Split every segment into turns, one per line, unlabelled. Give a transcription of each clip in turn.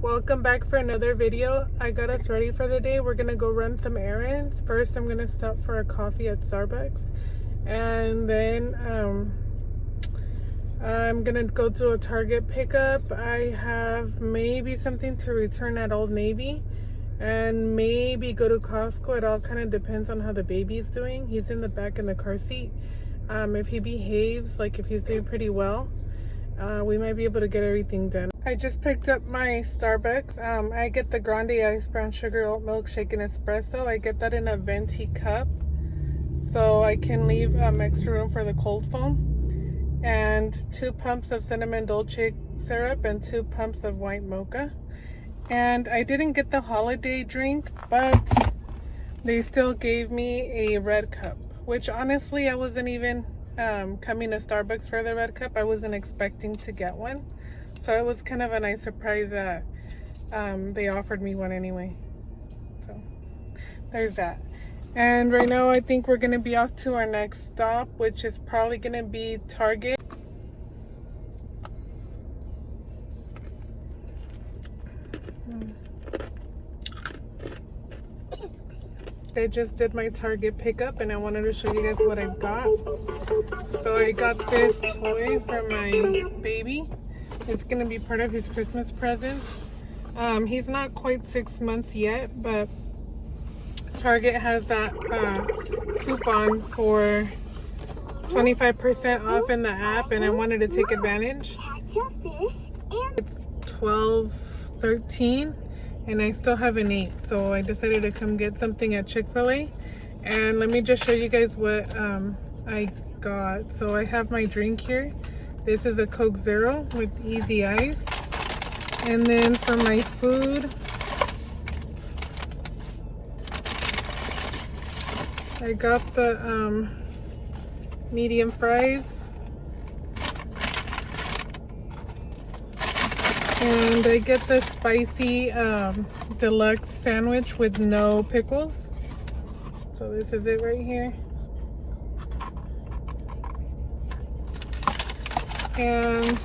Welcome back for another video. I got us ready for the day. We're gonna go run some errands. First, I'm gonna stop for a coffee at Starbucks, and then I'm gonna go to a Target pickup. I have maybe something to return at Old Navy, and maybe go to Costco. It all kind of depends on how the baby's doing. He's in the back in the car seat. If he behaves, like if he's doing pretty well, we might be able to get everything done. I just picked up my Starbucks. I get the grande ice brown sugar oat milk shaken espresso. I get that in a venti cup, so I can leave extra room for the cold foam. And 2 pumps of cinnamon dolce syrup and 2 pumps of white mocha. And I didn't get the holiday drink, but they still gave me a red cup, which honestly I wasn't even coming to Starbucks for the red cup. I wasn't expecting to get one, so it was kind of a nice surprise that they offered me one anyway. So there's that. And right now I think we're gonna be off to our next stop, which is probably gonna be Target. I just did my Target pickup and I wanted to show you guys what I got. So I got this toy for my baby. It's gonna be part of his Christmas presents. He's not quite 6 months yet, but Target has that coupon for 25% off in the app, and I wanted to take advantage. It's 12.13 and I still haven't ate, so I decided to come get something at Chick-fil-A. And let me just show you guys what I got. So I have my drink here. This is a Coke Zero with easy ice. And then for my food, I got the medium fries. And I get the spicy deluxe sandwich with no pickles. So this is it right here. And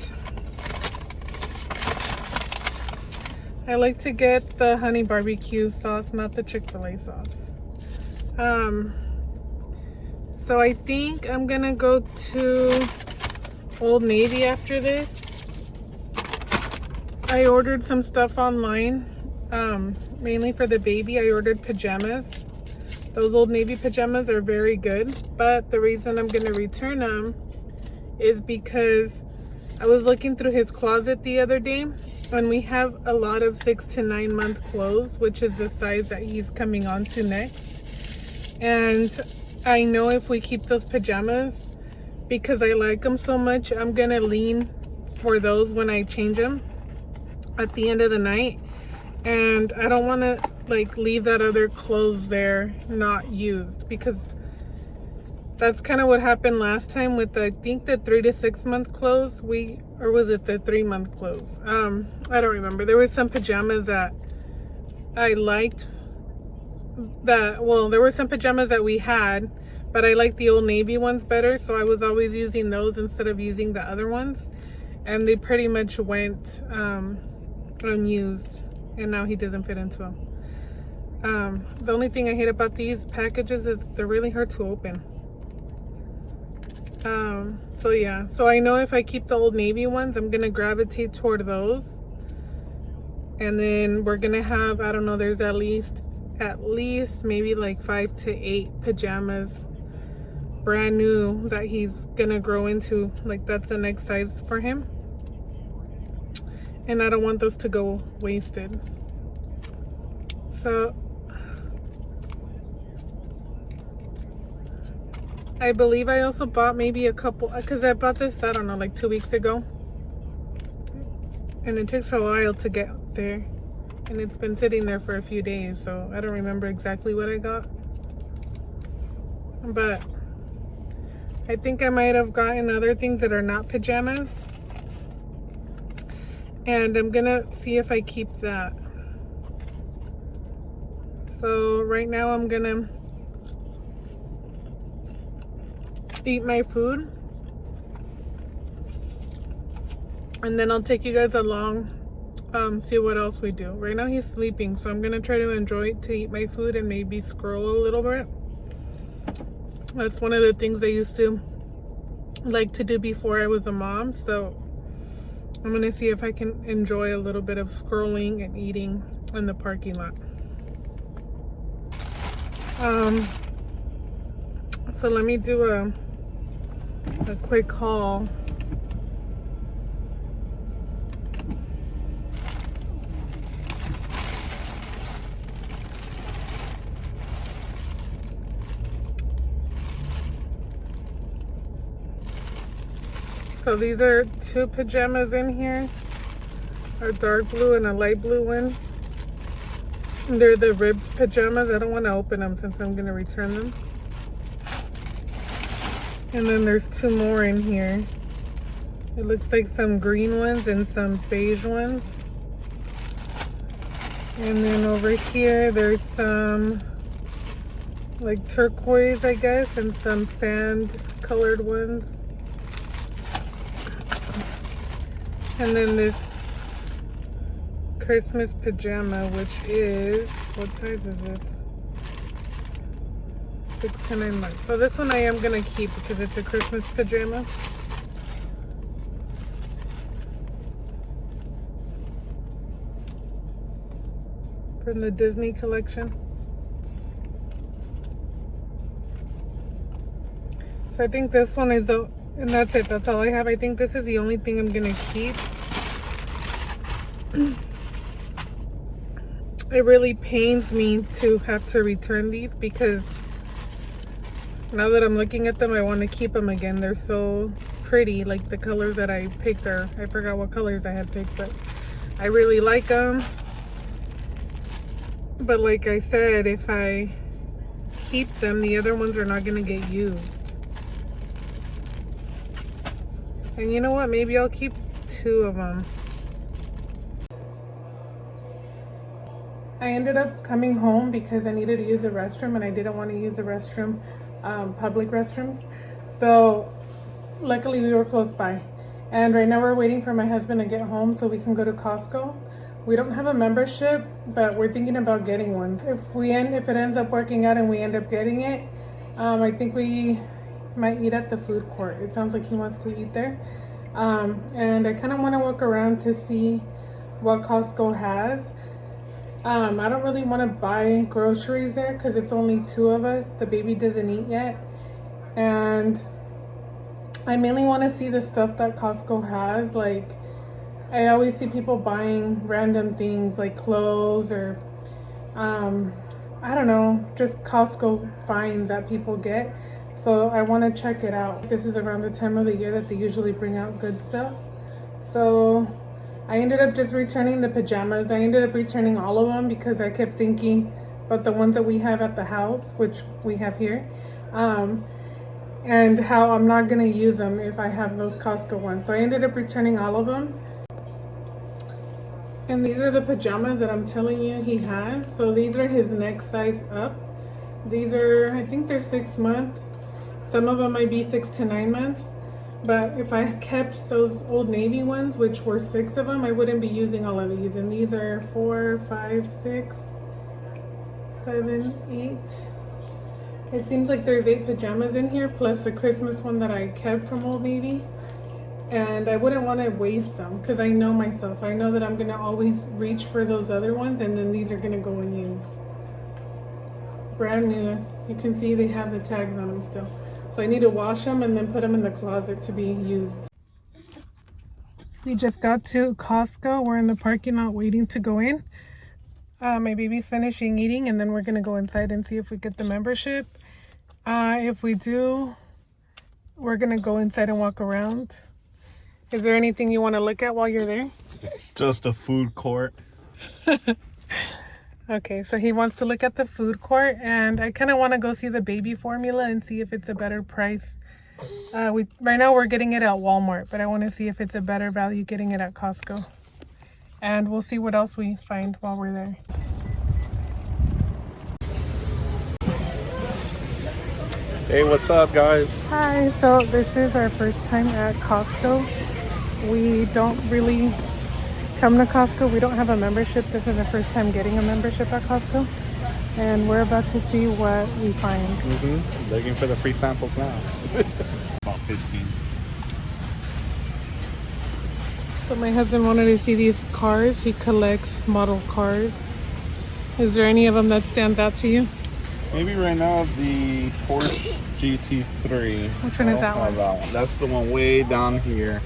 I like to get the honey barbecue sauce, not the Chick-fil-A sauce. So I think I'm gonna go to Old Navy after this. I ordered some stuff online, mainly for the baby. I ordered pajamas. Those Old Navy pajamas are very good, but the reason I'm gonna return them is because I was looking through his closet the other day, and we have a lot of 6 to 9 month clothes, which is the size that he's coming on to next. And I know if we keep those pajamas, because I like them so much, I'm gonna lean for those when I change them at the end of the night. And I don't want to like leave that other clothes there not used, because that's kind of what happened last time with I think the 3 to 6 month clothes. Or was it the 3 month clothes? I don't remember. There were some pajamas that I liked there were some pajamas that we had, but I liked the Old Navy ones better, so I was always using those instead of using the other ones, and they pretty much went unused, and now he doesn't fit into them. The only thing I hate about these packages is they're really hard to open. So yeah, so I know if I keep the Old Navy ones, I'm gonna gravitate toward those, and then we're gonna have, I don't know, there's at least maybe like 5 to 8 pajamas brand new that he's gonna grow into. Like that's the next size for him, and I don't want those to go wasted. So I believe I also bought maybe a couple, because I bought this, I don't know, like 2 weeks ago, and it takes a while to get there, and it's been sitting there for a few days, so I don't remember exactly what I got. But I think I might have gotten other things that are not pajamas, and I'm gonna see if I keep that. So right now I'm gonna eat my food, and then I'll take you guys along see what else we do. Right now he's sleeping, so I'm gonna try to enjoy it, to eat my food and maybe scroll a little bit. That's one of the things I used to like to do before I was a mom, so I'm gonna see if I can enjoy a little bit of scrolling and eating in the parking lot. So let me do a quick haul. So these are two pajamas in here, a dark blue and a light blue one. They're the ribbed pajamas. I don't want to open them since I'm going to return them. And then there's two more in here. It looks like some green ones and some beige ones. And then over here there's some like turquoise, I guess, and some sand colored ones. And then this Christmas pajama, which is, what size is this? 6 to 9 months. So this one I am gonna keep because it's a Christmas pajama. From the Disney collection. So I think this one is the, and that's it. That's all I have. I think this is the only thing I'm gonna keep. It really pains me to have to return these because now that I'm looking at them, I want to keep them again. They're so pretty. Like the colors that I picked are, I forgot what colors I had picked, but I really like them. But like I said, if I keep them, the other ones are not going to get used. And you know what? Maybe I'll keep 2 of them. I ended up coming home because I needed to use the restroom and I didn't want to use the restroom, public restrooms. So luckily we were close by. And right now we're waiting for my husband to get home so we can go to Costco. We don't have a membership, but we're thinking about getting one. If it ends up working out and we end up getting it, I think we might eat at the food court. It sounds like he wants to eat there. And I kind of want to walk around to see what Costco has. I don't really want to buy groceries there because it's only 2 of us. The baby doesn't eat yet. And I mainly want to see the stuff that Costco has. Like, I always see people buying random things like clothes or, I don't know, just Costco finds that people get. So I want to check it out. This is around the time of the year that they usually bring out good stuff. So I ended up just returning the pajamas. I ended up returning all of them because I kept thinking about the ones that we have at the house, which we have here, and how I'm not going to use them if I have those Costco ones. So I ended up returning all of them. And these are the pajamas that I'm telling you he has. So these are his next size up. These are, I think they're 6 months. Some of them might be 6 to 9 months. But if I kept those Old Navy ones, which were 6 of them, I wouldn't be using all of these. And these are 4, 5, 6, 7, 8. It seems like there's 8 pajamas in here, plus the Christmas one that I kept from Old Navy. And I wouldn't want to waste them because I know myself. I know that I'm going to always reach for those other ones, and then these are going to go unused. Brand new. You can see they have the tags on them still. So I need to wash them and then put them in the closet to be used. We just got to Costco. We're in the parking lot waiting to go in. My baby's finishing eating and then we're going to go inside and see if we get the membership. If we do, we're going to go inside and walk around. Is there anything you want to look at while you're there?
Just a food court.
Okay, so he wants to look at the food court, and I kind of want to go see the baby formula and see if it's a better price. Right now we're getting it at Walmart, but I want to see if it's a better value getting it at Costco. And we'll see what else we find while we're there.
Hey, what's up, guys?
Hi, so this is our first time at Costco. We don't really come to Costco. We don't have a membership. This is our first time getting a membership at Costco. And we're about to see what we find.
Looking for the free samples now. About 15.
So my husband wanted to see these cars. He collects model cars. Is there any of them that stand out to you?
Maybe right now the Porsche GT3.
Which one is that one?
That's the one way down here.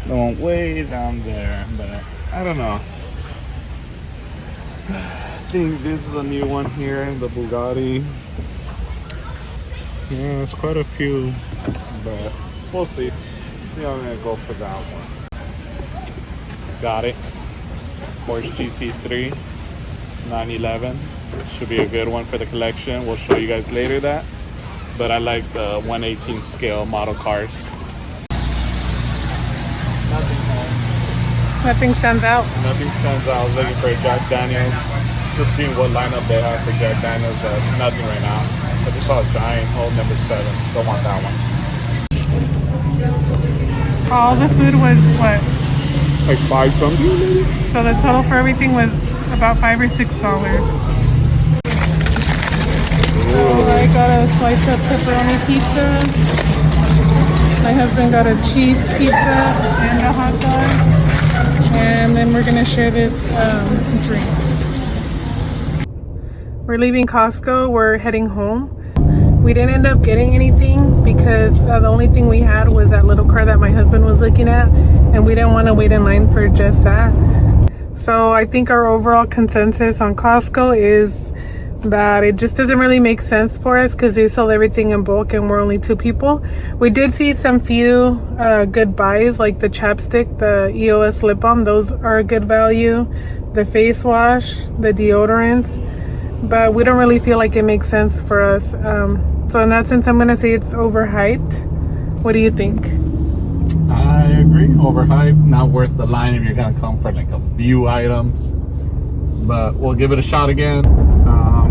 The one way down there. But I don't know. I think this is a new one here, the Bugatti. Yeah, there's quite a few, but we'll see. I think I'm gonna go for that one. Got it. Porsche GT3 911. Should be a good one for the collection. We'll show you guys later that. But I like the 1/18 scale model cars.
Nothing stands out.
Nothing stands out. I was looking for a Jack Daniels. Just seeing what lineup they have for Jack Daniels, but nothing right now. I just saw a giant old number 7. Don't want that one.
All the food was what?
Like 5 something maybe?
So the total for everything was about $5 or $6. So I got a slice of pepperoni pizza. My husband got a cheese pizza and a hot dog. And then we're gonna share this drink. We're leaving Costco. We're heading home. We didn't end up getting anything because the only thing we had was that little car that my husband was looking at, and we didn't want to wait in line for just that. So I think our overall consensus on Costco is that it just doesn't really make sense for us because they sell everything in bulk and we're only 2 people. We did see some few good buys, like the chapstick, the EOS lip balm. Those are a good value. The face wash, the deodorants. But we don't really feel like it makes sense for us. So in that sense, I'm gonna say it's overhyped. What do you think?
I agree. Overhyped. Not worth the line if you're gonna come for like a few items. But we'll give it a shot again.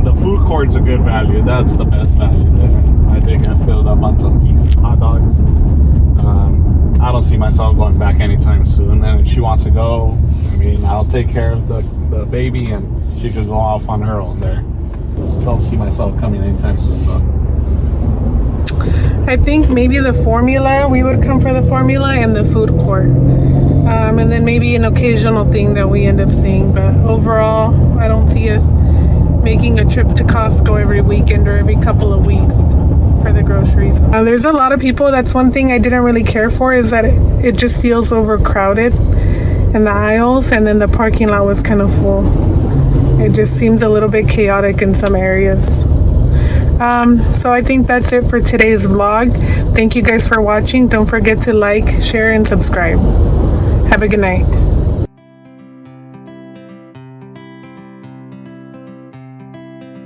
The food court's a good value. That's the best value there. I think I filled up on some decent hot dogs. I don't see myself going back anytime soon. And if she wants to go, I mean, I'll take care of the baby and she could go off on her own there. Don't see myself coming anytime soon though.
I think maybe the formula, we would come for the formula and the food court. And then maybe an occasional thing that we end up seeing. But overall, I don't see us making a trip to Costco every weekend or every couple of weeks for the groceries. There's a lot of people. That's one thing I didn't really care for, is that it just feels overcrowded in the aisles, and then the parking lot was kind of full. It just seems a little bit chaotic in some areas. So I think that's it for today's vlog. Thank you guys for watching. Don't forget to like, share, and subscribe. Have a good night.